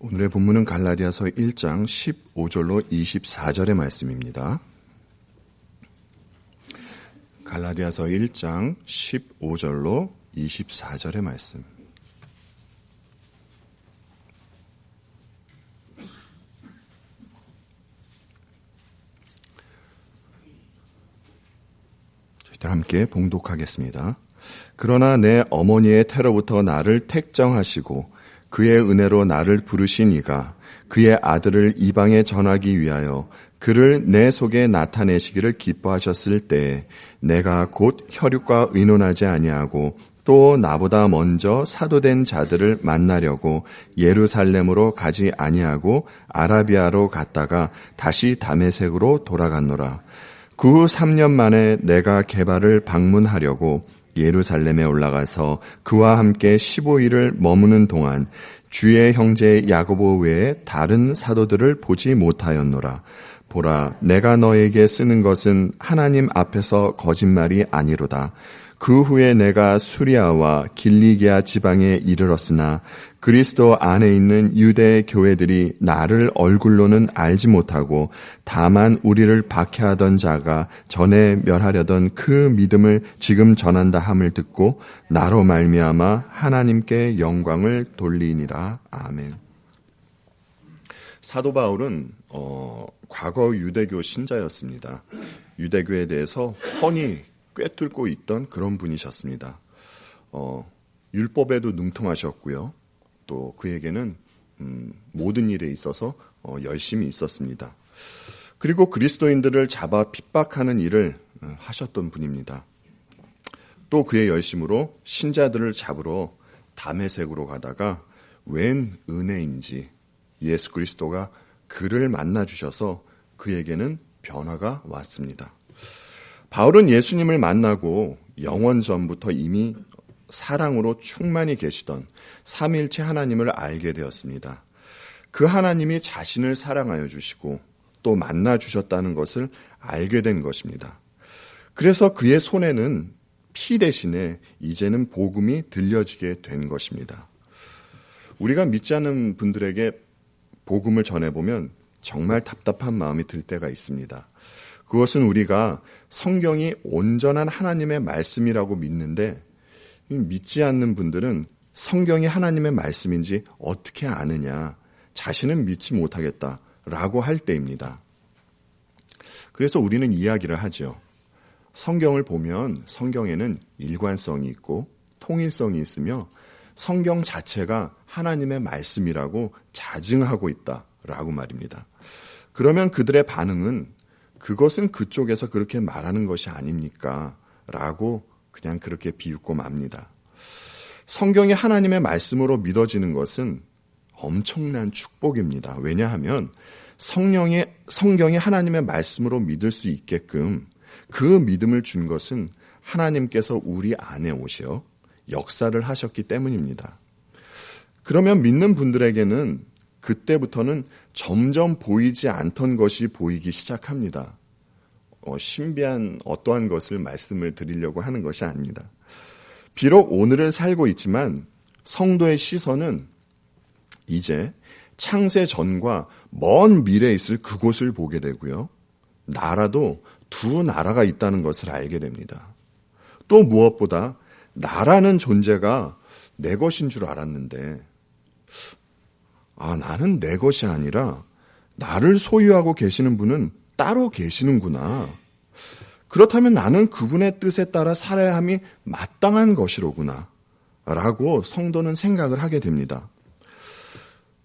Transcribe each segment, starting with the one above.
오늘의 본문은 갈라디아서 1장 15절로 24절의 말씀입니다. 갈라디아서 1장 15절로 24절의 말씀. 저희들 함께 봉독하겠습니다. 그러나 내 어머니의 태로부터 나를 택정하시고 그의 은혜로 나를 부르신 이가 그의 아들을 이방에 전하기 위하여 그를 내 속에 나타내시기를 기뻐하셨을 때에 내가 곧 혈육과 의논하지 아니하고 또 나보다 먼저 사도된 자들을 만나려고 예루살렘으로 가지 아니하고 아라비아로 갔다가 다시 다메섹으로 돌아갔노라. 그 후 3년 만에 내가 게바를 방문하려고 예루살렘에 올라가서 그와 함께 15일을 머무는 동안 주의 형제 야고보 외에 다른 사도들을 보지 못하였노라. 보라, 내가 너에게 쓰는 것은 하나님 앞에서 거짓말이 아니로다. 그 후에 내가 수리아와 길리기아 지방에 이르렀으나 그리스도 안에 있는 유대 교회들이 나를 얼굴로는 알지 못하고 다만 우리를 박해하던 자가 전에 멸하려던 그 믿음을 지금 전한다 함을 듣고 나로 말미암아 하나님께 영광을 돌리니라. 아멘. 사도 바울은 과거 유대교 신자였습니다. 유대교에 대해서 훤히 꿰뚫고 있던 그런 분이셨습니다. 율법에도 능통하셨고요. 또 그에게는 모든 일에 있어서 열심히 있었습니다. 그리고 그리스도인들을 잡아 핍박하는 일을 하셨던 분입니다. 또 그의 열심으로 신자들을 잡으러 다메섹으로 가다가 웬 은혜인지 예수 그리스도가 그를 만나주셔서 그에게는 변화가 왔습니다. 바울은 예수님을 만나고 영원 전부터 이미 사랑으로 충만히 계시던 삼위일체 하나님을 알게 되었습니다. 그 하나님이 자신을 사랑하여 주시고 또 만나 주셨다는 것을 알게 된 것입니다. 그래서 그의 손에는 피 대신에 이제는 복음이 들려지게 된 것입니다. 우리가 믿지 않는 분들에게 복음을 전해보면 정말 답답한 마음이 들 때가 있습니다. 그것은 우리가 성경이 온전한 하나님의 말씀이라고 믿는데 믿지 않는 분들은 성경이 하나님의 말씀인지 어떻게 아느냐, 자신은 믿지 못하겠다라고 할 때입니다. 그래서 우리는 이야기를 하죠. 성경을 보면 성경에는 일관성이 있고 통일성이 있으며 성경 자체가 하나님의 말씀이라고 자증하고 있다라고 말입니다. 그러면 그들의 반응은 그것은 그쪽에서 그렇게 말하는 것이 아닙니까? 라고 그냥 그렇게 비웃고 맙니다. 성경이 하나님의 말씀으로 믿어지는 것은 엄청난 축복입니다. 왜냐하면 성경이 하나님의 말씀으로 믿을 수 있게끔 그 믿음을 준 것은 하나님께서 우리 안에 오셔 역사를 하셨기 때문입니다. 그러면 믿는 분들에게는 그때부터는 점점 보이지 않던 것이 보이기 시작합니다. 신비한 어떠한 것을 말씀을 드리려고 하는 것이 아닙니다. 비록 오늘을 살고 있지만 성도의 시선은 이제 창세 전과 먼 미래에 있을 그곳을 보게 되고요. 나라도 두 나라가 있다는 것을 알게 됩니다. 또 무엇보다 나라는 존재가 내 것인 줄 알았는데 나는 내 것이 아니라 나를 소유하고 계시는 분은 따로 계시는구나. 그렇다면 나는 그분의 뜻에 따라 살아야 함이 마땅한 것이로구나. 라고 성도는 생각을 하게 됩니다.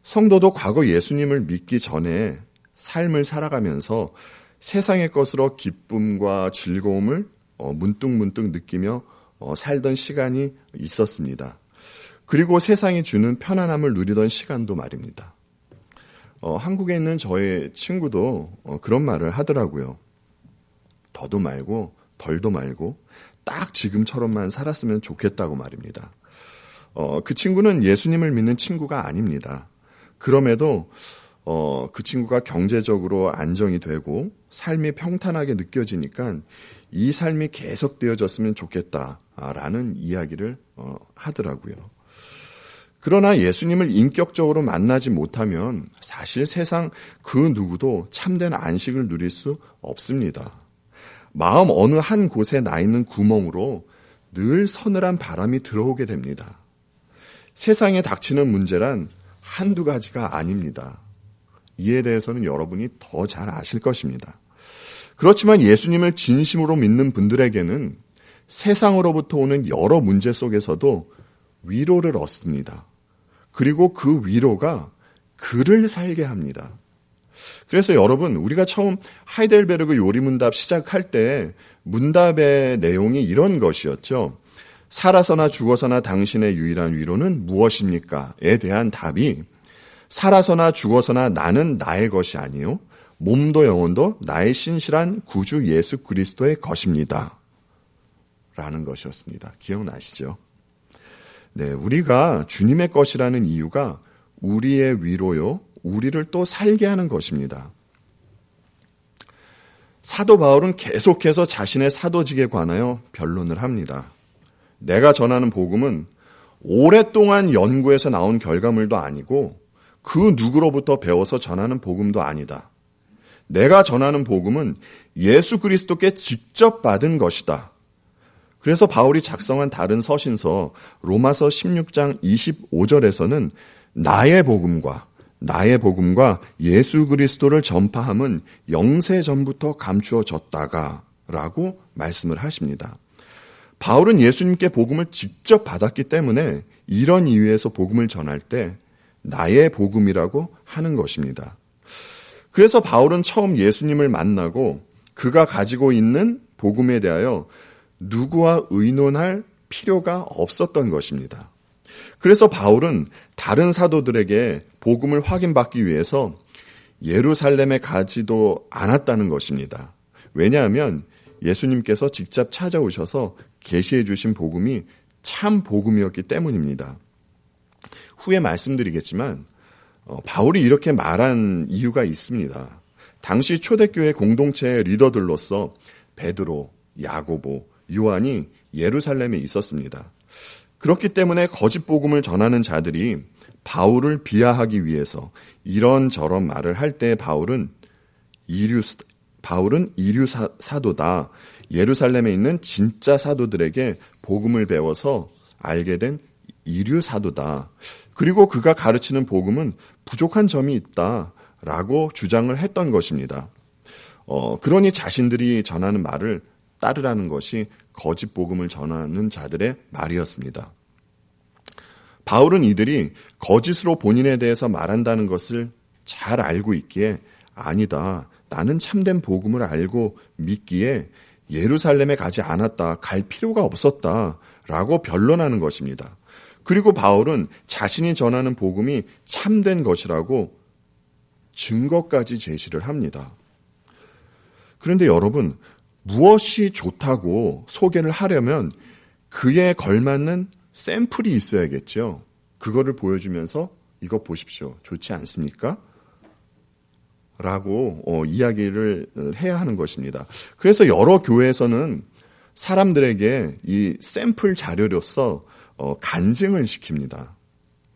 성도도 과거 예수님을 믿기 전에 삶을 살아가면서 세상의 것으로 기쁨과 즐거움을 문득문득 느끼며 살던 시간이 있었습니다. 그리고 세상이 주는 편안함을 누리던 시간도 말입니다. 한국에 있는 저의 친구도 그런 말을 하더라고요. 더도 말고 덜도 말고 딱 지금처럼만 살았으면 좋겠다고 말입니다. 그 친구는 예수님을 믿는 친구가 아닙니다. 그럼에도 그 친구가 경제적으로 안정이 되고 삶이 평탄하게 느껴지니까 이 삶이 계속되어졌으면 좋겠다라는 이야기를 하더라고요. 그러나 예수님을 인격적으로 만나지 못하면 사실 세상 그 누구도 참된 안식을 누릴 수 없습니다. 마음 어느 한 곳에 나 있는 구멍으로 늘 서늘한 바람이 들어오게 됩니다. 세상에 닥치는 문제란 한두 가지가 아닙니다. 이에 대해서는 여러분이 더 잘 아실 것입니다. 그렇지만 예수님을 진심으로 믿는 분들에게는 세상으로부터 오는 여러 문제 속에서도 위로를 얻습니다. 그리고 그 위로가 그를 살게 합니다. 그래서 여러분, 우리가 처음 하이델베르그 요리문답 시작할 때 문답의 내용이 이런 것이었죠. 살아서나 죽어서나 당신의 유일한 위로는 무엇입니까? 에 대한 답이 살아서나 죽어서나 나는 나의 것이 아니요 몸도 영혼도 나의 신실한 구주 예수 그리스도의 것입니다. 라는 것이었습니다. 기억나시죠? 네, 우리가 주님의 것이라는 이유가 우리의 위로요, 우리를 또 살게 하는 것입니다. 사도 바울은 계속해서 자신의 사도직에 관하여 변론을 합니다. 내가 전하는 복음은 오랫동안 연구해서 나온 결과물도 아니고 그 누구로부터 배워서 전하는 복음도 아니다. 내가 전하는 복음은 예수 그리스도께 직접 받은 것이다. 그래서 바울이 작성한 다른 서신서 로마서 16장 25절에서는 나의 복음과 예수 그리스도를 전파함은 영세 전부터 감추어졌다가 라고 말씀을 하십니다. 바울은 예수님께 복음을 직접 받았기 때문에 이런 이유에서 복음을 전할 때 나의 복음이라고 하는 것입니다. 그래서 바울은 처음 예수님을 만나고 그가 가지고 있는 복음에 대하여 누구와 의논할 필요가 없었던 것입니다. 그래서 바울은 다른 사도들에게 복음을 확인받기 위해서 예루살렘에 가지도 않았다는 것입니다. 왜냐하면 예수님께서 직접 찾아오셔서 계시해 주신 복음이 참 복음이었기 때문입니다. 후에 말씀드리겠지만 바울이 이렇게 말한 이유가 있습니다. 당시 초대교회 공동체의 리더들로서 베드로, 야고보, 요한이 예루살렘에 있었습니다. 그렇기 때문에 거짓 복음을 전하는 자들이 바울을 비하하기 위해서 이런저런 말을 할 때 바울은 이류 사도다. 예루살렘에 있는 진짜 사도들에게 복음을 배워서 알게 된 이류 사도다. 그리고 그가 가르치는 복음은 부족한 점이 있다라고 주장을 했던 것입니다. 그러니 자신들이 전하는 말을 따르라는 것이 거짓 복음을 전하는 자들의 말이었습니다. 바울은 이들이 거짓으로 본인에 대해서 말한다는 것을 잘 알고 있기에 아니다. 나는 참된 복음을 알고 믿기에 예루살렘에 가지 않았다. 갈 필요가 없었다. 라고 변론하는 것입니다. 그리고 바울은 자신이 전하는 복음이 참된 것이라고 증거까지 제시를 합니다. 그런데 여러분, 무엇이 좋다고 소개를 하려면 그에 걸맞는 샘플이 있어야겠죠. 그거를 보여주면서 이거 보십시오. 좋지 않습니까? 라고 이야기를 해야 하는 것입니다. 그래서 여러 교회에서는 사람들에게 이 샘플 자료로서 간증을 시킵니다.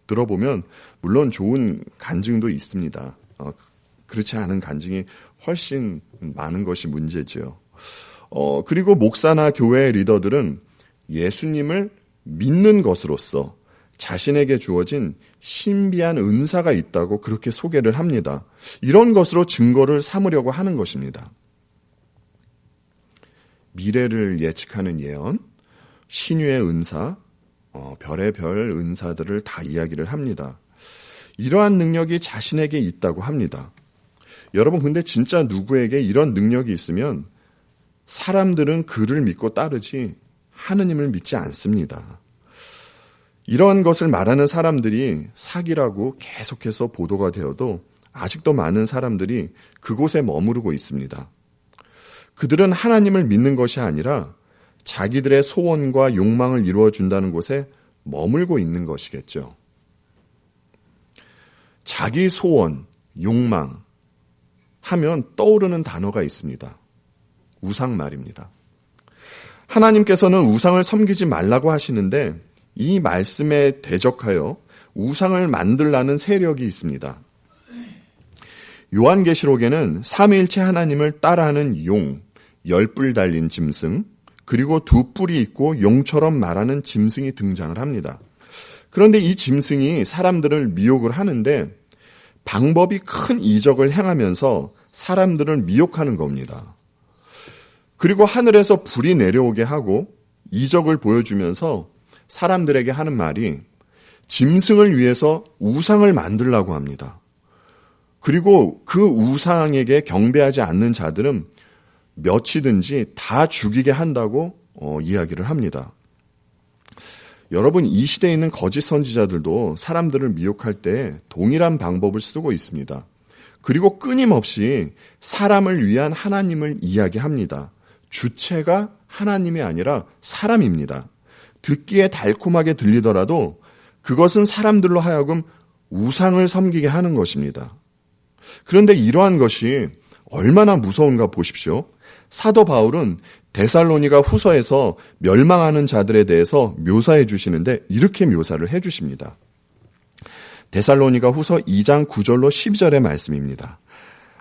들어보면 물론 좋은 간증도 있습니다. 그렇지 않은 간증이 훨씬 많은 것이 문제죠. 그리고 목사나 교회 리더들은 예수님을 믿는 것으로서 자신에게 주어진 신비한 은사가 있다고 그렇게 소개를 합니다. 이런 것으로 증거를 삼으려고 하는 것입니다. 미래를 예측하는 예언, 신유의 은사, 별의 별 은사들을 다 이야기를 합니다. 이러한 능력이 자신에게 있다고 합니다. 여러분, 근데 진짜 누구에게 이런 능력이 있으면 사람들은 그를 믿고 따르지 하느님을 믿지 않습니다. 이러한 것을 말하는 사람들이 사기라고 계속해서 보도가 되어도 아직도 많은 사람들이 그곳에 머무르고 있습니다. 그들은 하나님을 믿는 것이 아니라 자기들의 소원과 욕망을 이루어준다는 곳에 머물고 있는 것이겠죠. 자기 소원, 욕망 하면 떠오르는 단어가 있습니다. 우상 말입니다. 하나님께서는 우상을 섬기지 말라고 하시는데 이 말씀에 대적하여 우상을 만들라는 세력이 있습니다. 요한계시록에는 삼위일체 하나님을 따라하는 용, 10뿔 달린 짐승, 그리고 2뿔이 있고 용처럼 말하는 짐승이 등장을 합니다. 그런데 이 짐승이 사람들을 미혹을 하는데 방법이 큰 이적을 행하면서 사람들을 미혹하는 겁니다. 그리고 하늘에서 불이 내려오게 하고 이적을 보여주면서 사람들에게 하는 말이 짐승을 위해서 우상을 만들라고 합니다. 그리고 그 우상에게 경배하지 않는 자들은 몇이든지 다 죽이게 한다고 이야기를 합니다. 여러분, 이 시대에 있는 거짓 선지자들도 사람들을 미혹할 때 동일한 방법을 쓰고 있습니다. 그리고 끊임없이 사람을 위한 하나님을 이야기합니다. 주체가 하나님이 아니라 사람입니다. 듣기에 달콤하게 들리더라도 그것은 사람들로 하여금 우상을 섬기게 하는 것입니다. 그런데 이러한 것이 얼마나 무서운가 보십시오. 사도 바울은 데살로니가 후서에서 멸망하는 자들에 대해서 묘사해 주시는데 이렇게 묘사를 해 주십니다. 데살로니가 후서 2장 9절로 12절의 말씀입니다.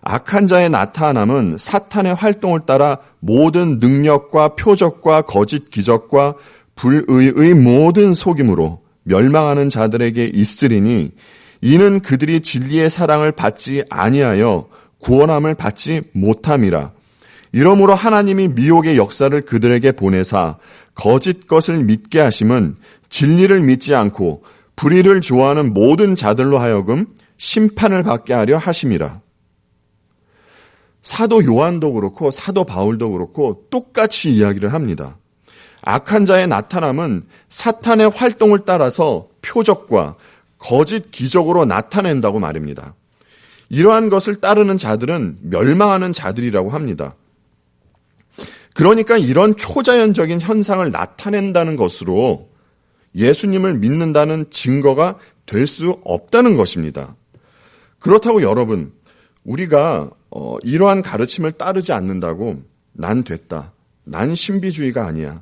악한 자의 나타남은 사탄의 활동을 따라 모든 능력과 표적과 거짓 기적과 불의의 모든 속임으로 멸망하는 자들에게 있으리니 이는 그들이 진리의 사랑을 받지 아니하여 구원함을 받지 못함이라. 이러므로 하나님이 미혹의 역사를 그들에게 보내사 거짓 것을 믿게 하심은 진리를 믿지 않고 불의를 좋아하는 모든 자들로 하여금 심판을 받게 하려 하심이라. 사도 요한도 그렇고 사도 바울도 그렇고 똑같이 이야기를 합니다. 악한 자의 나타남은 사탄의 활동을 따라서 표적과 거짓 기적으로 나타낸다고 말입니다. 이러한 것을 따르는 자들은 멸망하는 자들이라고 합니다. 그러니까 이런 초자연적인 현상을 나타낸다는 것으로 예수님을 믿는다는 증거가 될 수 없다는 것입니다. 그렇다고 여러분, 우리가 이러한 가르침을 따르지 않는다고 난 됐다, 난 신비주의가 아니야,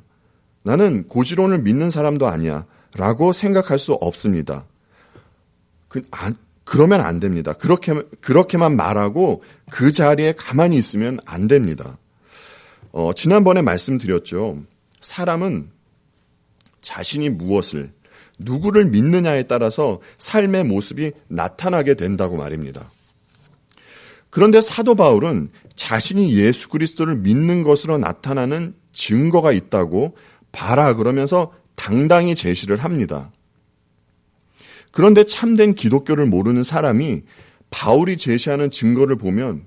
나는 고지론을 믿는 사람도 아니야 라고 생각할 수 없습니다. 그러면 안 됩니다. 그렇게만 말하고 그 자리에 가만히 있으면 안 됩니다. 지난번에 말씀드렸죠. 사람은 자신이 무엇을, 누구를 믿느냐에 따라서 삶의 모습이 나타나게 된다고 말입니다. 그런데 사도 바울은 자신이 예수 그리스도를 믿는 것으로 나타나는 증거가 있다고 봐라 그러면서 당당히 제시를 합니다. 그런데 참된 기독교를 모르는 사람이 바울이 제시하는 증거를 보면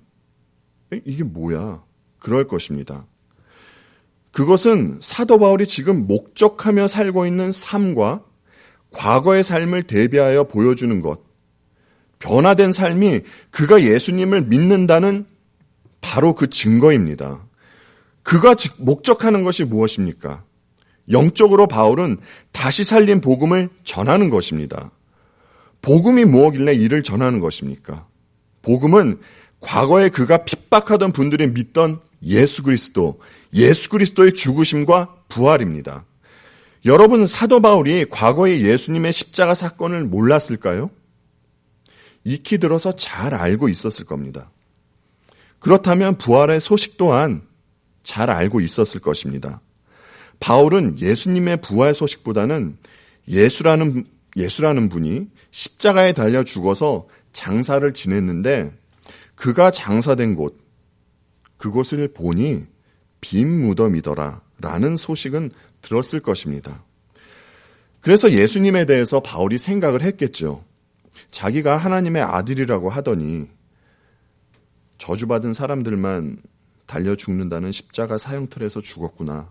이게 뭐야? 그럴 것입니다. 그것은 사도 바울이 지금 목적하며 살고 있는 삶과 과거의 삶을 대비하여 보여주는 것, 변화된 삶이 그가 예수님을 믿는다는 바로 그 증거입니다. 그가 목적하는 것이 무엇입니까? 영적으로 바울은 다시 살린 복음을 전하는 것입니다. 복음이 뭐길래 이를 전하는 것입니까? 복음은 과거에 그가 핍박하던 분들이 믿던 예수 그리스도의 죽으심과 부활입니다. 여러분, 사도 바울이 과거에 예수님의 십자가 사건을 몰랐을까요? 익히 들어서 잘 알고 있었을 겁니다. 그렇다면 부활의 소식 또한 잘 알고 있었을 것입니다. 바울은 예수님의 부활 소식보다는 예수라는 분이 십자가에 달려 죽어서 장사를 지냈는데 그가 장사된 곳, 그곳을 보니 빈 무덤이더라 라는 소식은 들었을 것입니다. 그래서 예수님에 대해서 바울이 생각을 했겠죠. 자기가 하나님의 아들이라고 하더니 저주받은 사람들만 달려 죽는다는 십자가 사형틀에서 죽었구나.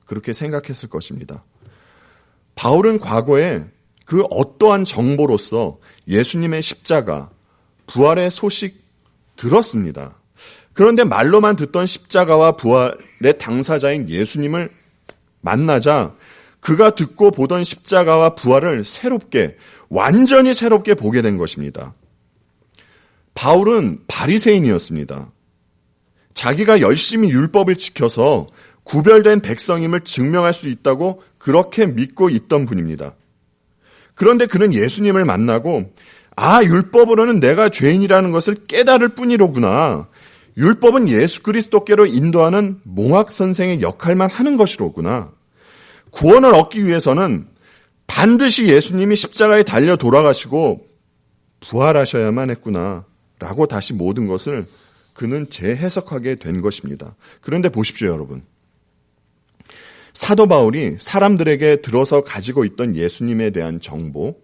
그렇게 생각했을 것입니다. 바울은 과거에 그 어떠한 정보로서 예수님의 십자가, 부활의 소식 들었습니다. 그런데 말로만 듣던 십자가와 부활의 당사자인 예수님을 만나자 그가 듣고 보던 십자가와 부활을 완전히 새롭게 보게 된 것입니다. 바울은 바리새인이었습니다. 자기가 열심히 율법을 지켜서 구별된 백성임을 증명할 수 있다고 그렇게 믿고 있던 분입니다. 그런데 그는 예수님을 만나고 율법으로는 내가 죄인이라는 것을 깨달을 뿐이로구나. 율법은 예수 그리스도께로 인도하는 몽학 선생의 역할만 하는 것이로구나. 구원을 얻기 위해서는 반드시 예수님이 십자가에 달려 돌아가시고 부활하셔야만 했구나. 라고 다시 모든 것을 그는 재해석하게 된 것입니다. 그런데 보십시오, 여러분. 사도 바울이 사람들에게 들어서 가지고 있던 예수님에 대한 정보,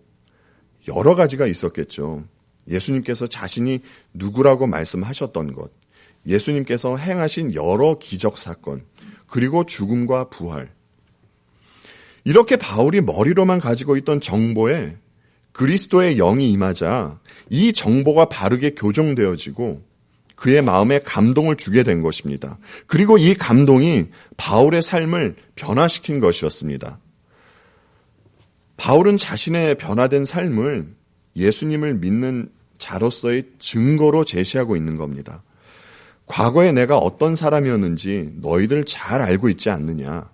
여러 가지가 있었겠죠. 예수님께서 자신이 누구라고 말씀하셨던 것, 예수님께서 행하신 여러 기적 사건, 그리고 죽음과 부활. 이렇게 바울이 머리로만 가지고 있던 정보에 그리스도의 영이 임하자 이 정보가 바르게 교정되어지고 그의 마음에 감동을 주게 된 것입니다. 그리고 이 감동이 바울의 삶을 변화시킨 것이었습니다. 바울은 자신의 변화된 삶을 예수님을 믿는 자로서의 증거로 제시하고 있는 겁니다. 과거에 내가 어떤 사람이었는지 너희들 잘 알고 있지 않느냐.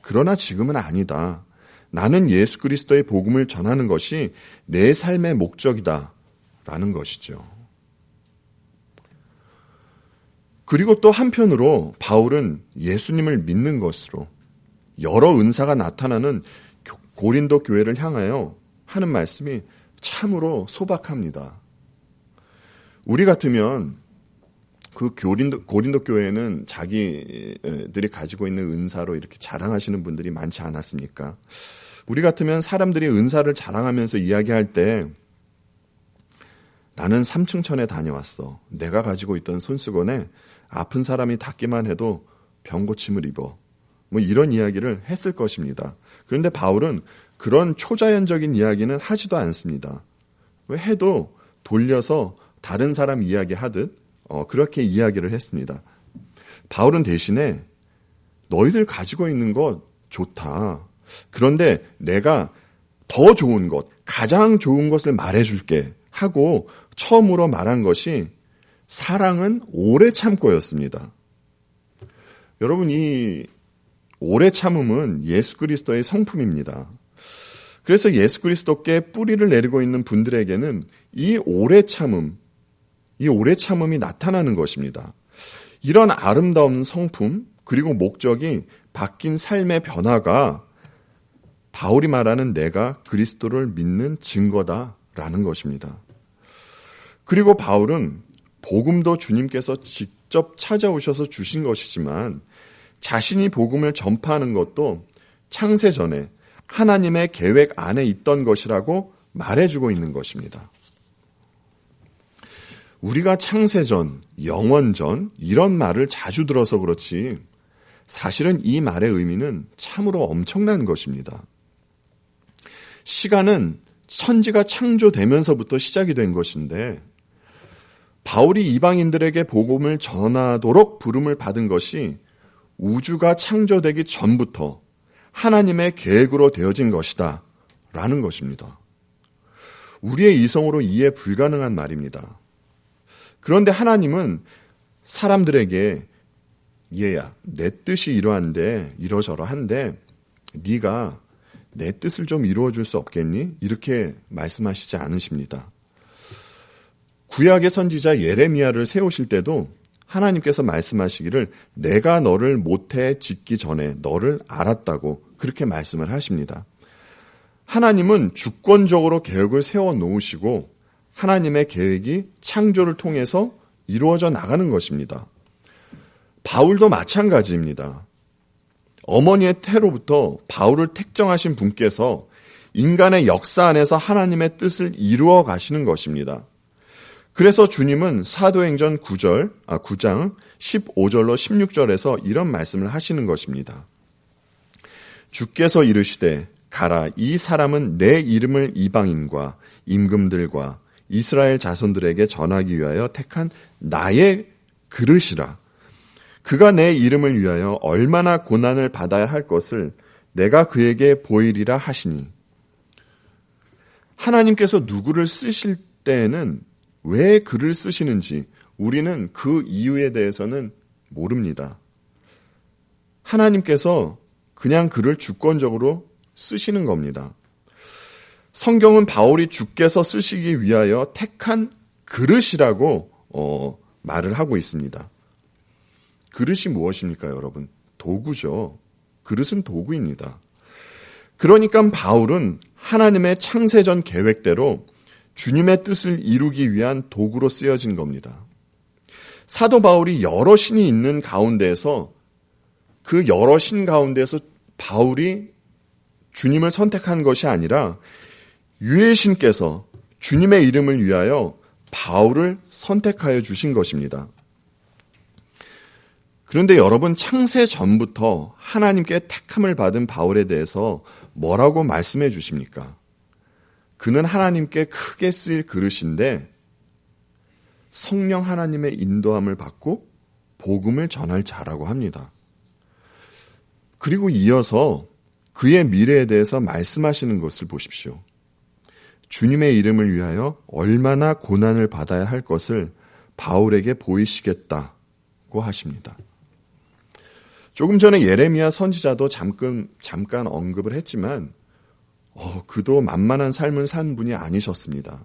그러나 지금은 아니다. 나는 예수 그리스도의 복음을 전하는 것이 내 삶의 목적이다. 라는 것이죠. 그리고 또 한편으로 바울은 예수님을 믿는 것으로 여러 은사가 나타나는 고린도 교회를 향하여 하는 말씀이 참으로 소박합니다. 우리 같으면 그 고린도 교회는 자기들이 가지고 있는 은사로 이렇게 자랑하시는 분들이 많지 않았습니까? 우리 같으면 사람들이 은사를 자랑하면서 이야기할 때 나는 삼층천에 다녀왔어. 내가 가지고 있던 손수건에 아픈 사람이 닿기만 해도 병고침을 입어. 뭐 이런 이야기를 했을 것입니다. 그런데 바울은 그런 초자연적인 이야기는 하지도 않습니다. 왜 해도 돌려서 다른 사람 이야기하듯 그렇게 이야기를 했습니다. 바울은 대신에 너희들 가지고 있는 것 좋다. 그런데 내가 더 좋은 것, 가장 좋은 것을 말해줄게 하고 처음으로 말한 것이 사랑은 오래 참고였습니다. 여러분, 이 오래 참음은 예수 그리스도의 성품입니다. 그래서 예수 그리스도께 뿌리를 내리고 있는 분들에게는 이 오래 참음이 나타나는 것입니다. 이런 아름다운 성품 그리고 목적이 바뀐 삶의 변화가 바울이 말하는 내가 그리스도를 믿는 증거다라는 것입니다. 그리고 바울은 복음도 주님께서 직접 찾아오셔서 주신 것이지만 자신이 복음을 전파하는 것도 창세 전에 하나님의 계획 안에 있던 것이라고 말해주고 있는 것입니다. 우리가 창세전, 영원전 이런 말을 자주 들어서 그렇지 사실은 이 말의 의미는 참으로 엄청난 것입니다. 시간은 천지가 창조되면서부터 시작이 된 것인데 바울이 이방인들에게 복음을 전하도록 부름을 받은 것이 우주가 창조되기 전부터 하나님의 계획으로 되어진 것이다 라는 것입니다. 우리의 이성으로 이해 불가능한 말입니다. 그런데 하나님은 사람들에게 얘야 내 뜻이 이러한데 이러저러한데 네가 내 뜻을 좀 이루어줄 수 없겠니? 이렇게 말씀하시지 않으십니다. 구약의 선지자 예레미야를 세우실 때도 하나님께서 말씀하시기를 내가 너를 모태에 짓기 전에 너를 알았다고 그렇게 말씀을 하십니다. 하나님은 주권적으로 계획을 세워놓으시고 하나님의 계획이 창조를 통해서 이루어져 나가는 것입니다. 바울도 마찬가지입니다. 어머니의 태로부터 바울을 택정하신 분께서 인간의 역사 안에서 하나님의 뜻을 이루어 가시는 것입니다. 그래서 주님은 사도행전 9장 15절로 16절에서 이런 말씀을 하시는 것입니다. 주께서 이르시되 가라 이 사람은 내 이름을 이방인과 임금들과 이스라엘 자손들에게 전하기 위하여 택한 나의 그릇이라. 그가 내 이름을 위하여 얼마나 고난을 받아야 할 것을 내가 그에게 보이리라 하시니. 하나님께서 누구를 쓰실 때에는 왜 글을 쓰시는지 우리는 그 이유에 대해서는 모릅니다. 하나님께서 그냥 글을 주권적으로 쓰시는 겁니다. 성경은 바울이 주께서 쓰시기 위하여 택한 그릇이라고 말을 하고 있습니다. 그릇이 무엇입니까, 여러분? 도구죠. 그릇은 도구입니다. 그러니까 바울은 하나님의 창세전 계획대로 주님의 뜻을 이루기 위한 도구로 쓰여진 겁니다. 사도 바울이 여러 신이 있는 가운데에서 그 여러 신 가운데서 바울이 주님을 선택한 것이 아니라 유일 신께서 주님의 이름을 위하여 바울을 선택하여 주신 것입니다. 그런데 여러분, 창세 전부터 하나님께 택함을 받은 바울에 대해서 뭐라고 말씀해 주십니까? 그는 하나님께 크게 쓰일 그릇인데 성령 하나님의 인도함을 받고 복음을 전할 자라고 합니다. 그리고 이어서 그의 미래에 대해서 말씀하시는 것을 보십시오. 주님의 이름을 위하여 얼마나 고난을 받아야 할 것을 바울에게 보이시겠다고 하십니다. 조금 전에 예레미야 선지자도 잠깐 언급을 했지만 그도 만만한 삶을 산 분이 아니셨습니다.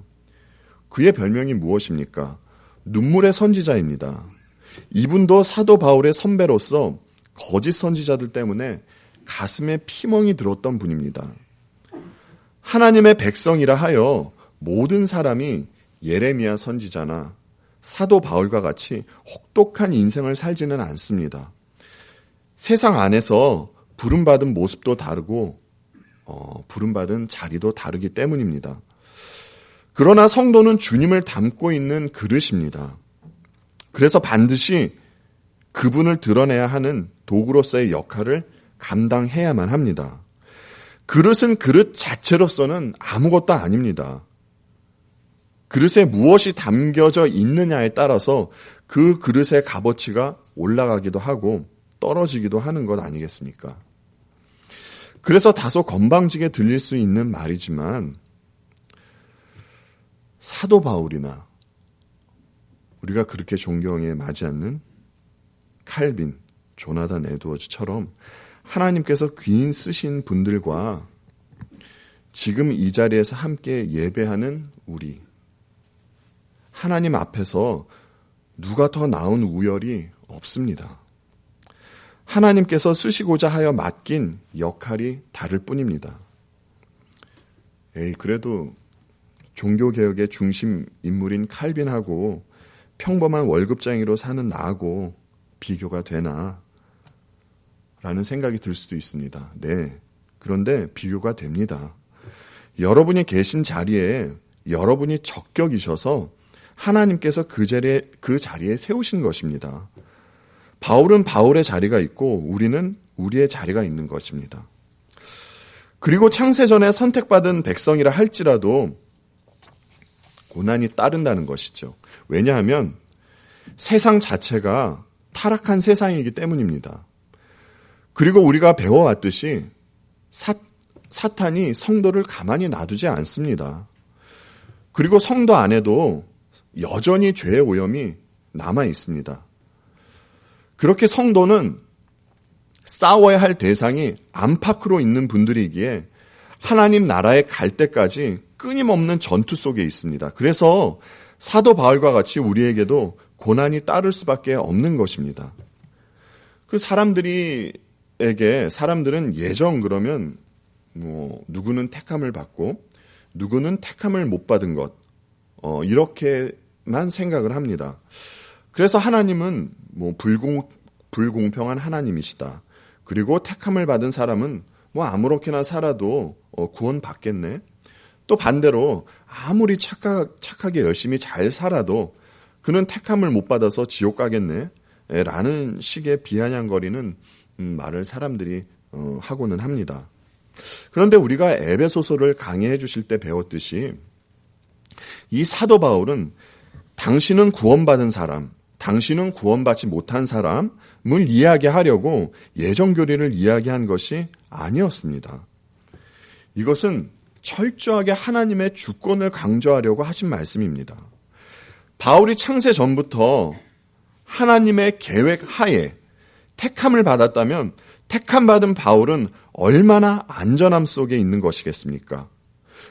그의 별명이 무엇입니까? 눈물의 선지자입니다. 이분도 사도 바울의 선배로서 거짓 선지자들 때문에 가슴에 피멍이 들었던 분입니다. 하나님의 백성이라 하여 모든 사람이 예레미야 선지자나 사도 바울과 같이 혹독한 인생을 살지는 않습니다. 세상 안에서 부름받은 모습도 다르고 부름받은 자리도 다르기 때문입니다. 그러나 성도는 주님을 담고 있는 그릇입니다. 그래서 반드시 그분을 드러내야 하는 도구로서의 역할을 감당해야만 합니다. 그릇은 그릇 자체로서는 아무것도 아닙니다. 그릇에 무엇이 담겨져 있느냐에 따라서 그 그릇의 값어치가 올라가기도 하고 떨어지기도 하는 것 아니겠습니까? 그래서 다소 건방지게 들릴 수 있는 말이지만 사도 바울이나 우리가 그렇게 존경에 맞지 않는 칼빈, 조나단 에드워즈처럼 하나님께서 귀인 쓰신 분들과 지금 이 자리에서 함께 예배하는 우리, 하나님 앞에서 누가 더 나은 우열이 없습니다. 하나님께서 쓰시고자 하여 맡긴 역할이 다를 뿐입니다. 그래도 종교개혁의 중심 인물인 칼빈하고 평범한 월급쟁이로 사는 나하고 비교가 되나? 라는 생각이 들 수도 있습니다. 네, 그런데 비교가 됩니다. 여러분이 계신 자리에 여러분이 적격이셔서 하나님께서 그 자리에 세우신 것입니다. 바울은 바울의 자리가 있고 우리는 우리의 자리가 있는 것입니다. 그리고 창세전에 선택받은 백성이라 할지라도 고난이 따른다는 것이죠. 왜냐하면 세상 자체가 타락한 세상이기 때문입니다. 그리고 우리가 배워왔듯이 사탄이 성도를 가만히 놔두지 않습니다. 그리고 성도 안에도 여전히 죄의 오염이 남아 있습니다. 그렇게 성도는 싸워야 할 대상이 안팎으로 있는 분들이기에 하나님 나라에 갈 때까지 끊임없는 전투 속에 있습니다. 그래서 사도 바울과 같이 우리에게도 고난이 따를 수밖에 없는 것입니다. 그 사람들은 예정 그러면 누구는 택함을 받고 누구는 택함을 못 받은 것 이렇게만 생각을 합니다. 그래서 하나님은 불공평한 하나님이시다. 그리고 택함을 받은 사람은 아무렇게나 살아도 구원받겠네. 또 반대로 아무리 착하게 열심히 잘 살아도 그는 택함을 못 받아서 지옥 가겠네. 라는 식의 비아냥거리는 말을 사람들이 하고는 합니다. 그런데 우리가 에베소서를 강의해 주실 때 배웠듯이 이 사도 바울은 당신은 구원받은 사람, 당신은 구원받지 못한 사람을 이야기하려고 예정교리를 이야기한 것이 아니었습니다. 이것은 철저하게 하나님의 주권을 강조하려고 하신 말씀입니다. 바울이 창세 전부터 하나님의 계획 하에 택함을 받았다면 택함 받은 바울은 얼마나 안전함 속에 있는 것이겠습니까?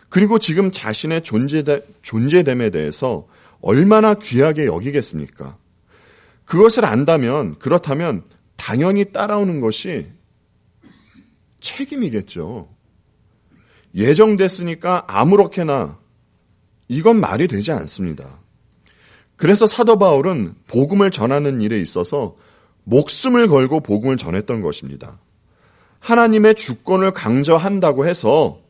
그리고 지금 자신의 존재됨에 대해서 얼마나 귀하게 여기겠습니까? 그것을 안다면, 그렇다면 당연히 따라오는 것이 책임이겠죠. 예정됐으니까 아무렇게나, 이건 말이 되지 않습니다. 그래서 사도 바울은 복음을 전하는 일에 있어서 목숨을 걸고 복음을 전했던 것입니다. 하나님의 주권을 강조한다고 해서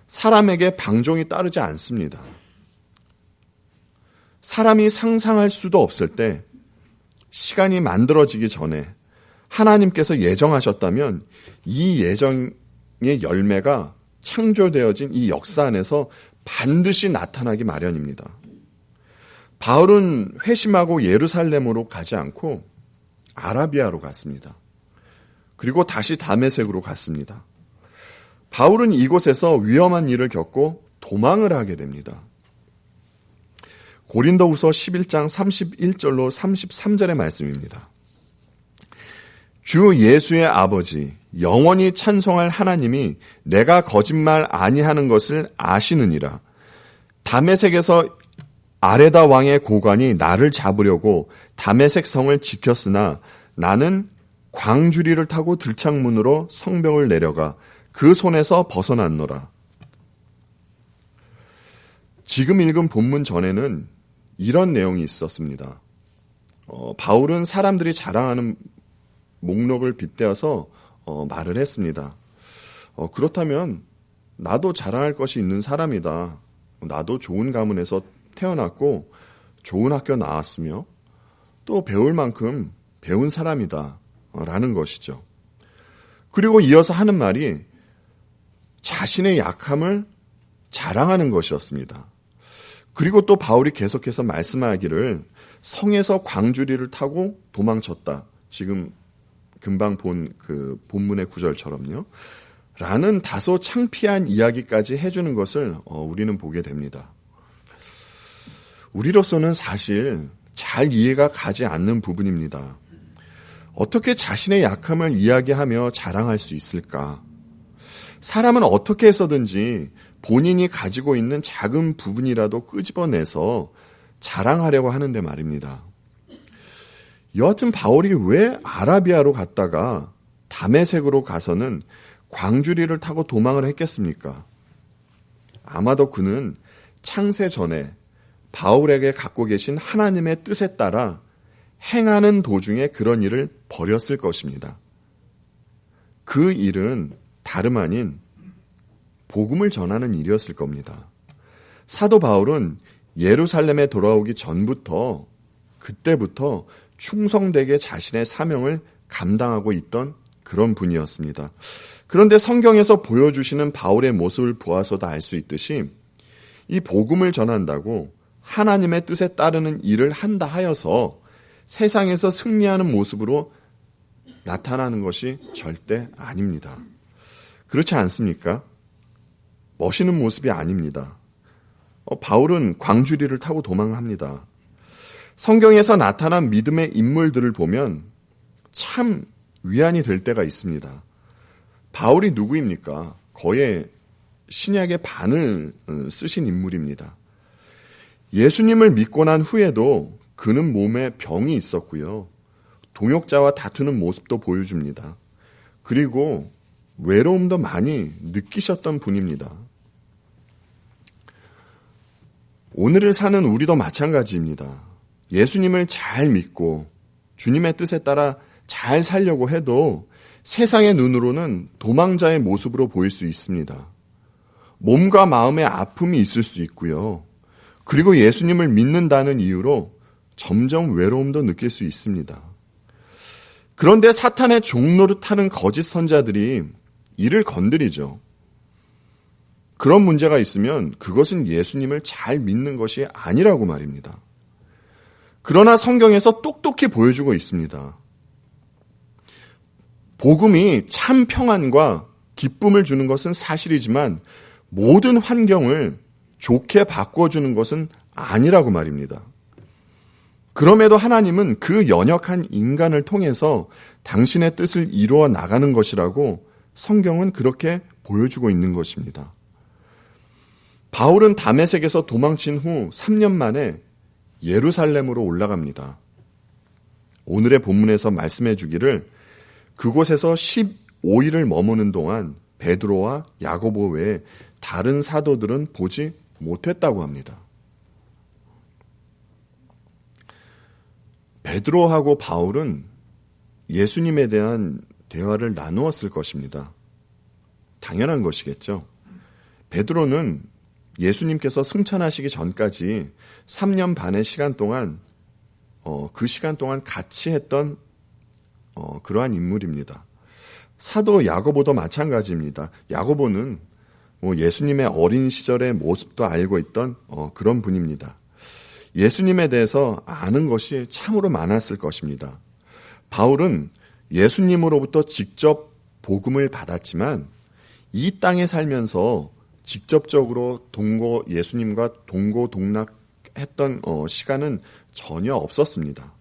사람에게 방종이 따르지 않습니다. 사람이 상상할 수도 없을 때 시간이 만들어지기 전에 하나님께서 예정하셨다면 이 예정의 열매가 창조되어진 이 역사 안에서 반드시 나타나기 마련입니다. 바울은 회심하고 예루살렘으로 가지 않고 아라비아로 갔습니다. 그리고 다시 다메섹으로 갔습니다. 바울은 이곳에서 위험한 일을 겪고 도망을 하게 됩니다. 고린도후서 11장 31절로 33절의 말씀입니다. 주 예수의 아버지 영원히 찬송할 하나님이 내가 거짓말 아니하는 것을 아시느니라. 다메섹에서 아레다 왕의 고관이 나를 잡으려고 다메섹 성을 지켰으나 나는 광주리를 타고 들창문으로 성벽을 내려가 그 손에서 벗어났노라. 지금 읽은 본문 전에는 이런 내용이 있었습니다. 바울은 사람들이 자랑하는 목록을 빗대어서 말을 했습니다. 그렇다면 나도 자랑할 것이 있는 사람이다. 나도 좋은 가문에서 태어났고 좋은 학교 나왔으며 또 배울 만큼 배운 사람이다 라는 것이죠. 그리고 이어서 하는 말이 자신의 약함을 자랑하는 것이었습니다. 그리고 또 바울이 계속해서 말씀하기를 성에서 광주리를 타고 도망쳤다. 지금 금방 본 그 본문의 구절처럼요. 라는 다소 창피한 이야기까지 해주는 것을 우리는 보게 됩니다. 우리로서는 사실 잘 이해가 가지 않는 부분입니다. 어떻게 자신의 약함을 이야기하며 자랑할 수 있을까? 사람은 어떻게 해서든지 본인이 가지고 있는 작은 부분이라도 끄집어내서 자랑하려고 하는데 말입니다. 여하튼 바울이 왜 아라비아로 갔다가 다메섹으로 가서는 광주리를 타고 도망을 했겠습니까? 아마도 그는 창세 전에 바울에게 갖고 계신 하나님의 뜻에 따라 행하는 도중에 그런 일을 벌였을 것입니다. 그 일은 다름 아닌 복음을 전하는 일이었을 겁니다. 사도 바울은 예루살렘에 돌아오기 전부터 그때부터 충성되게 자신의 사명을 감당하고 있던 그런 분이었습니다. 그런데 성경에서 보여주시는 바울의 모습을 보아서도 알 수 있듯이 이 복음을 전한다고 하나님의 뜻에 따르는 일을 한다 하여서 세상에서 승리하는 모습으로 나타나는 것이 절대 아닙니다. 그렇지 않습니까? 멋있는 모습이 아닙니다. 바울은 광주리를 타고 도망합니다. 성경에서 나타난 믿음의 인물들을 보면 참 위안이 될 때가 있습니다. 바울이 누구입니까? 거의 신약의 반을 쓰신 인물입니다. 예수님을 믿고 난 후에도 그는 몸에 병이 있었고요. 동역자와 다투는 모습도 보여줍니다. 그리고 외로움도 많이 느끼셨던 분입니다. 오늘을 사는 우리도 마찬가지입니다. 예수님을 잘 믿고 주님의 뜻에 따라 잘 살려고 해도 세상의 눈으로는 도망자의 모습으로 보일 수 있습니다. 몸과 마음의 아픔이 있을 수 있고요. 그리고 예수님을 믿는다는 이유로 점점 외로움도 느낄 수 있습니다. 그런데 사탄의 종노릇하는 거짓 선자들이 이를 건드리죠. 그런 문제가 있으면 그것은 예수님을 잘 믿는 것이 아니라고 말입니다. 그러나 성경에서 똑똑히 보여주고 있습니다. 복음이 참 평안과 기쁨을 주는 것은 사실이지만 모든 환경을 좋게 바꿔주는 것은 아니라고 말입니다. 그럼에도 하나님은 그 연약한 인간을 통해서 당신의 뜻을 이루어 나가는 것이라고 성경은 그렇게 보여주고 있는 것입니다. 바울은 다메섹에서 도망친 후 3년 만에 예루살렘으로 올라갑니다. 오늘의 본문에서 말씀해 주기를 그곳에서 15일을 머무는 동안 베드로와 야고보 외에 다른 사도들은 보지 못했다고 합니다. 베드로하고 바울은 예수님에 대한 대화를 나누었을 것입니다. 당연한 것이겠죠. 베드로는 예수님께서 승천하시기 전까지 3년 반의 시간 동안 그 시간 동안 같이 했던 그러한 인물입니다. 사도 야고보도 마찬가지입니다. 야고보는 예수님의 어린 시절의 모습도 알고 있던 그런 분입니다. 예수님에 대해서 아는 것이 참으로 많았을 것입니다. 바울은 예수님으로부터 직접 복음을 받았지만 이 땅에 살면서 직접적으로 예수님과 동고동락했던 시간은 전혀 없었습니다.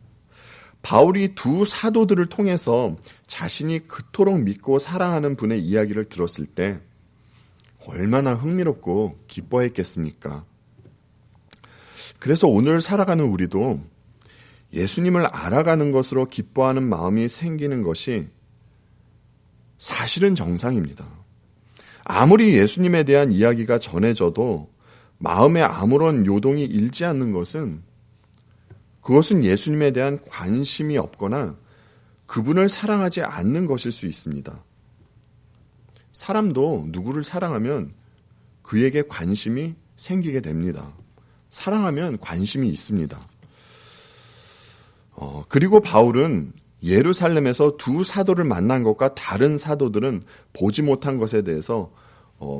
바울이 두 사도들을 통해서 자신이 그토록 믿고 사랑하는 분의 이야기를 들었을 때 얼마나 흥미롭고 기뻐했겠습니까? 그래서 오늘 살아가는 우리도 예수님을 알아가는 것으로 기뻐하는 마음이 생기는 것이 사실은 정상입니다. 아무리 예수님에 대한 이야기가 전해져도 마음에 아무런 요동이 일지 않는 것은 그것은 예수님에 대한 관심이 없거나 그분을 사랑하지 않는 것일 수 있습니다. 사람도 누구를 사랑하면 그에게 관심이 생기게 됩니다. 사랑하면 관심이 있습니다. 그리고 바울은 예루살렘에서 두 사도를 만난 것과 다른 사도들은 보지 못한 것에 대해서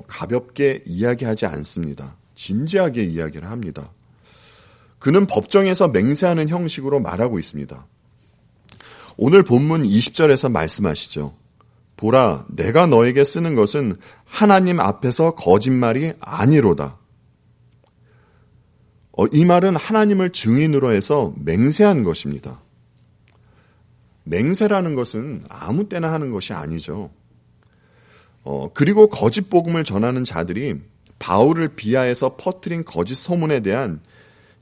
가볍게 이야기하지 않습니다. 진지하게 이야기를 합니다. 그는 법정에서 맹세하는 형식으로 말하고 있습니다. 오늘 본문 20절에서 말씀하시죠. 보라, 내가 너에게 쓰는 것은 하나님 앞에서 거짓말이 아니로다. 이 말은 하나님을 증인으로 해서 맹세한 것입니다. 맹세라는 것은 아무 때나 하는 것이 아니죠. 그리고 거짓 복음을 전하는 자들이 바울을 비하해서 퍼뜨린 거짓 소문에 대한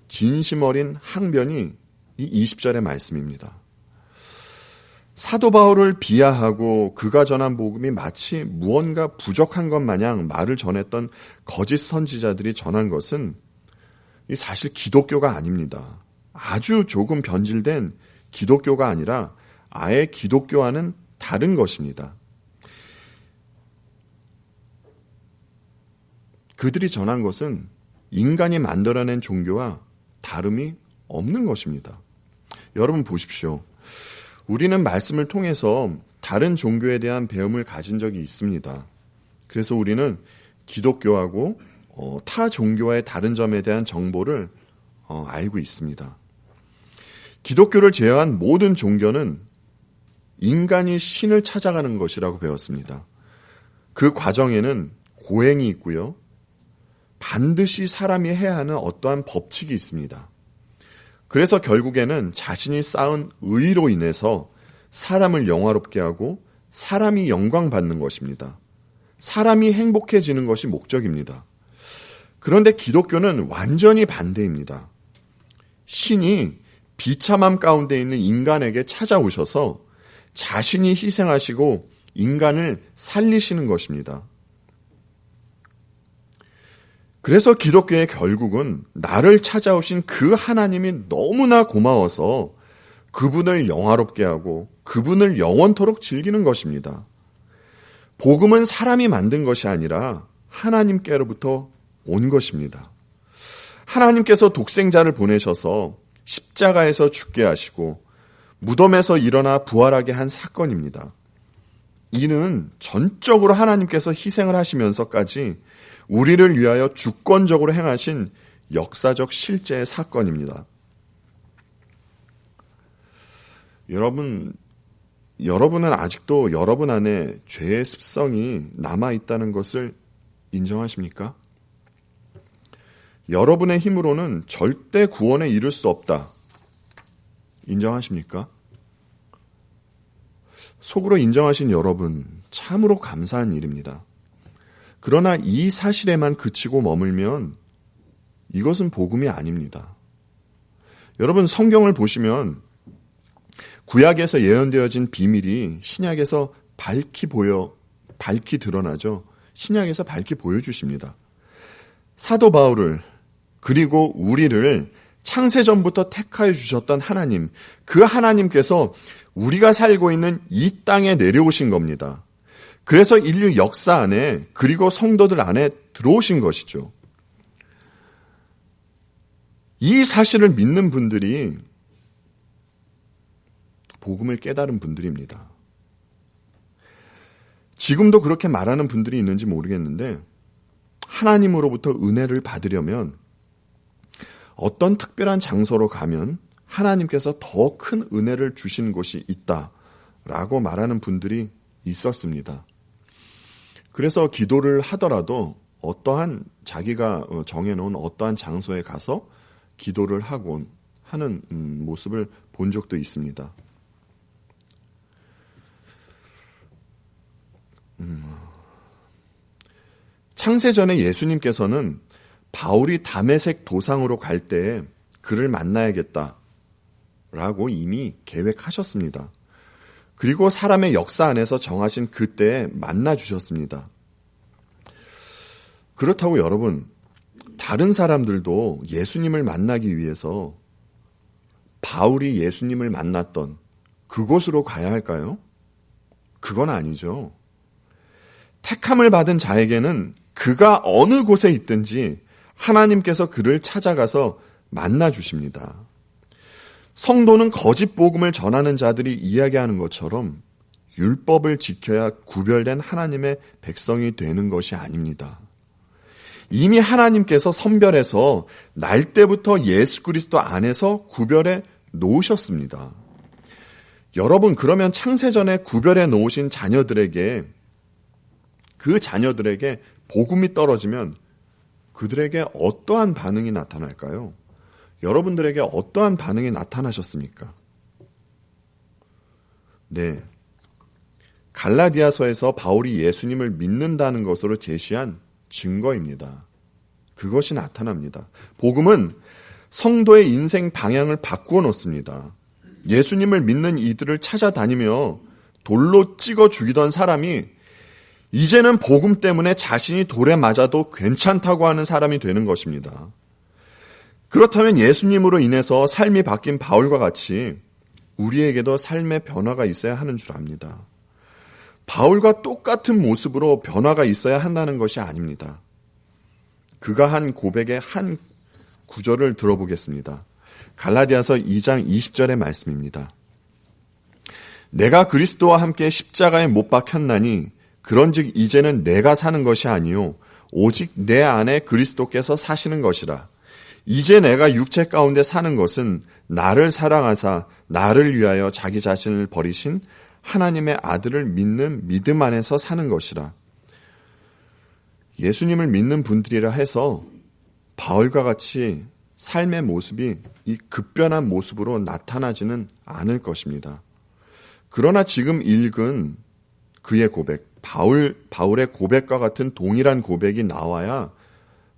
진심 어린 항변이 이 20절의 말씀입니다. 사도 바울을 비하하고 그가 전한 복음이 마치 무언가 부족한 것 마냥 말을 전했던 거짓 선지자들이 전한 것은 사실 기독교가 아닙니다. 아주 조금 변질된 기독교가 아니라 아예 기독교와는 다른 것입니다. 그들이 전한 것은 인간이 만들어낸 종교와 다름이 없는 것입니다. 여러분 보십시오. 우리는 말씀을 통해서 다른 종교에 대한 배움을 가진 적이 있습니다. 그래서 우리는 기독교하고 타 종교와의 다른 점에 대한 정보를 알고 있습니다. 기독교를 제외한 모든 종교는 인간이 신을 찾아가는 것이라고 배웠습니다. 그 과정에는 고행이 있고요. 반드시 사람이 해야 하는 어떠한 법칙이 있습니다. 그래서 결국에는 자신이 쌓은 의로 인해서 사람을 영화롭게 하고 사람이 영광받는 것입니다. 사람이 행복해지는 것이 목적입니다. 그런데 기독교는 완전히 반대입니다. 신이 비참함 가운데 있는 인간에게 찾아오셔서 자신이 희생하시고 인간을 살리시는 것입니다. 그래서 기독교의 결국은 나를 찾아오신 그 하나님이 너무나 고마워서 그분을 영화롭게 하고 그분을 영원토록 즐기는 것입니다. 복음은 사람이 만든 것이 아니라 하나님께로부터 온 것입니다. 하나님께서 독생자를 보내셔서 십자가에서 죽게 하시고 무덤에서 일어나 부활하게 한 사건입니다. 이는 전적으로 하나님께서 희생을 하시면서까지 우리를 위하여 주권적으로 행하신 역사적 실제의 사건입니다. 여러분은 아직도 여러분 안에 죄의 습성이 남아있다는 것을 인정하십니까? 여러분의 힘으로는 절대 구원에 이를 수 없다. 인정하십니까? 속으로 인정하신 여러분, 참으로 감사한 일입니다. 그러나 이 사실에만 그치고 머물면 이것은 복음이 아닙니다. 여러분, 성경을 보시면 구약에서 예언되어진 비밀이 신약에서 밝히 드러나죠. 신약에서 밝히 보여주십니다. 사도 바울을, 그리고 우리를 창세전부터 택하여 주셨던 하나님, 그 하나님께서 우리가 살고 있는 이 땅에 내려오신 겁니다. 그래서 인류 역사 안에, 그리고 성도들 안에 들어오신 것이죠. 이 사실을 믿는 분들이 복음을 깨달은 분들입니다. 지금도 그렇게 말하는 분들이 있는지 모르겠는데, 하나님으로부터 은혜를 받으려면 어떤 특별한 장소로 가면 하나님께서 더 큰 은혜를 주신 곳이 있다라고 말하는 분들이 있었습니다. 그래서 기도를 하더라도 어떠한 자기가 정해놓은 어떠한 장소에 가서 기도를 하곤 하는 모습을 본 적도 있습니다. 창세전에 예수님께서는 바울이 다메섹 도상으로 갈 때에 그를 만나야겠다라고 이미 계획하셨습니다. 그리고 사람의 역사 안에서 정하신 그때에 만나 주셨습니다. 그렇다고 여러분, 다른 사람들도 예수님을 만나기 위해서 바울이 예수님을 만났던 그곳으로 가야 할까요? 그건 아니죠. 택함을 받은 자에게는 그가 어느 곳에 있든지 하나님께서 그를 찾아가서 만나 주십니다. 성도는 거짓 복음을 전하는 자들이 이야기하는 것처럼 율법을 지켜야 구별된 하나님의 백성이 되는 것이 아닙니다. 이미 하나님께서 선별해서 날 때부터 예수 그리스도 안에서 구별해 놓으셨습니다. 여러분, 그러면 창세전에 구별해 놓으신 자녀들에게, 그 자녀들에게 복음이 떨어지면 그들에게 어떠한 반응이 나타날까요? 여러분들에게 어떠한 반응이 나타나셨습니까? 네. 갈라디아서에서 바울이 예수님을 믿는다는 것으로 제시한 증거입니다. 그것이 나타납니다. 복음은 성도의 인생 방향을 바꾸어 놓습니다. 예수님을 믿는 이들을 찾아다니며 돌로 찍어 죽이던 사람이 이제는 복음 때문에 자신이 돌에 맞아도 괜찮다고 하는 사람이 되는 것입니다. 그렇다면 예수님으로 인해서 삶이 바뀐 바울과 같이 우리에게도 삶의 변화가 있어야 하는 줄 압니다. 바울과 똑같은 모습으로 변화가 있어야 한다는 것이 아닙니다. 그가 한 고백의 한 구절을 들어보겠습니다. 갈라디아서 2장 20절의 말씀입니다. 내가 그리스도와 함께 십자가에 못 박혔나니 그런즉 이제는 내가 사는 것이 아니요 오직 내 안에 그리스도께서 사시는 것이라. 이제 내가 육체 가운데 사는 것은 나를 사랑하사 나를 위하여 자기 자신을 버리신 하나님의 아들을 믿는 믿음 안에서 사는 것이라. 예수님을 믿는 분들이라 해서 바울과 같이 삶의 모습이 이 급변한 모습으로 나타나지는 않을 것입니다. 그러나 지금 읽은 그의 고백, 바울의 고백과 같은 동일한 고백이 나와야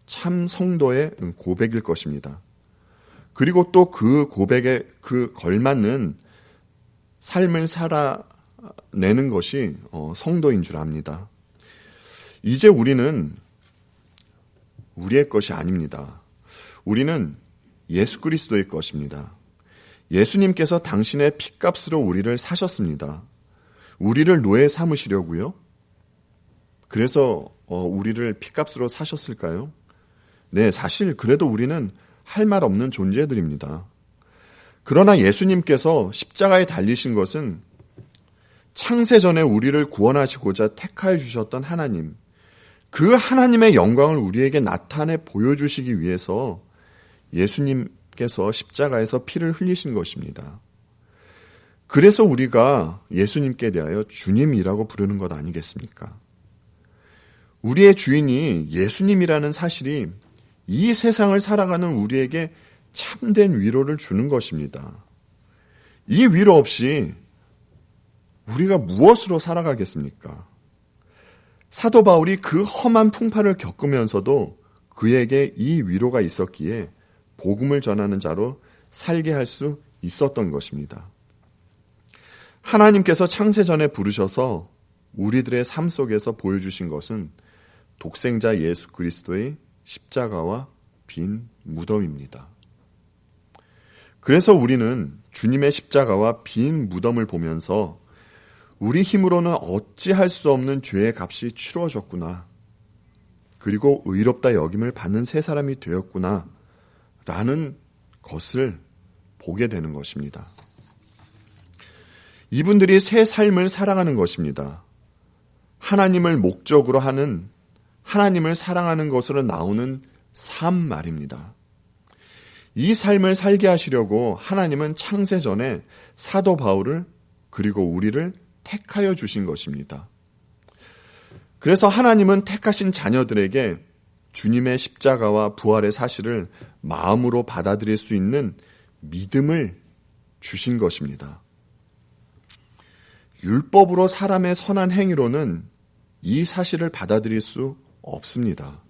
참 성도의 고백일 것입니다. 그리고 또 그 고백에 그 걸맞는 삶을 살아내는 것이 성도인 줄 압니다. 이제 우리는 우리의 것이 아닙니다. 우리는 예수 그리스도의 것입니다. 예수님께서 당신의 핏값으로 우리를 사셨습니다. 우리를 노예 삼으시려고요? 그래서 우리를 핏값으로 사셨을까요? 네, 사실 그래도 우리는 할 말 없는 존재들입니다. 그러나 예수님께서 십자가에 달리신 것은 창세전에 우리를 구원하시고자 택하여 주셨던 하나님, 그 하나님의 영광을 우리에게 나타내 보여주시기 위해서 예수님께서 십자가에서 피를 흘리신 것입니다. 그래서 우리가 예수님께 대하여 주님이라고 부르는 것 아니겠습니까? 우리의 주인이 예수님이라는 사실이 이 세상을 살아가는 우리에게 참된 위로를 주는 것입니다. 이 위로 없이 우리가 무엇으로 살아가겠습니까? 사도 바울이 그 험한 풍파를 겪으면서도 그에게 이 위로가 있었기에 복음을 전하는 자로 살게 할 수 있었던 것입니다. 하나님께서 창세전에 부르셔서 우리들의 삶 속에서 보여주신 것은 독생자 예수 그리스도의 십자가와 빈 무덤입니다. 그래서 우리는 주님의 십자가와 빈 무덤을 보면서 우리 힘으로는 어찌할 수 없는 죄의 값이 치루어졌구나. 그리고 의롭다 여김을 받는 새 사람이 되었구나. 라는 것을 보게 되는 것입니다. 이분들이 새 삶을 살아가는 것입니다. 하나님을 목적으로 하는, 하나님을 사랑하는 것으로 나오는 삶 말입니다. 이 삶을 살게 하시려고 하나님은 창세전에 사도 바울을 그리고 우리를 택하여 주신 것입니다. 그래서 하나님은 택하신 자녀들에게 주님의 십자가와 부활의 사실을 마음으로 받아들일 수 있는 믿음을 주신 것입니다. 율법으로 사람의 선한 행위로는 이 사실을 받아들일 수 없습니다.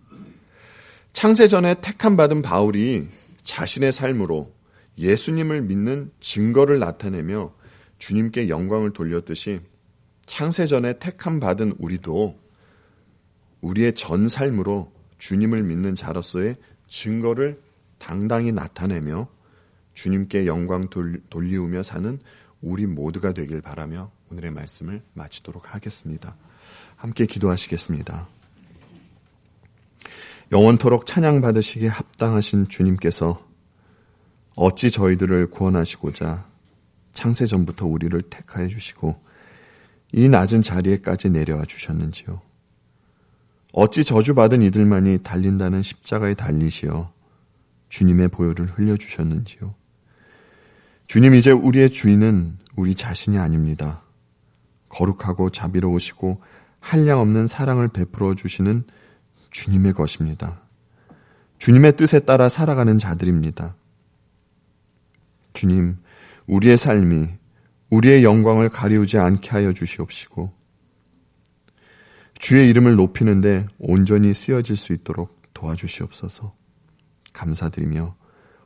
창세전에 택함받은 바울이 자신의 삶으로 예수님을 믿는 증거를 나타내며 주님께 영광을 돌렸듯이 창세전에 택함받은 우리도 우리의 전 삶으로 주님을 믿는 자로서의 증거를 당당히 나타내며 주님께 영광 돌리우며 사는 우리 모두가 되길 바라며 오늘의 말씀을 마치도록 하겠습니다. 함께 기도하시겠습니다. 영원토록 찬양받으시기에 합당하신 주님께서 어찌 저희들을 구원하시고자 창세전부터 우리를 택하여 주시고 이 낮은 자리에까지 내려와 주셨는지요. 어찌 저주받은 이들만이 달린다는 십자가에 달리시어 주님의 보혈을 흘려주셨는지요. 주님, 이제 우리의 주인은 우리 자신이 아닙니다. 거룩하고 자비로우시고 한량없는 사랑을 베풀어 주시는 주님의 것입니다. 주님의 뜻에 따라 살아가는 자들입니다. 주님, 우리의 삶이 우리의 영광을 가리우지 않게 하여 주시옵시고 주의 이름을 높이는데 온전히 쓰여질 수 있도록 도와주시옵소서. 감사드리며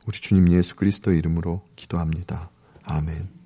우리 주님 예수 그리스도의 이름으로 기도합니다. 아멘.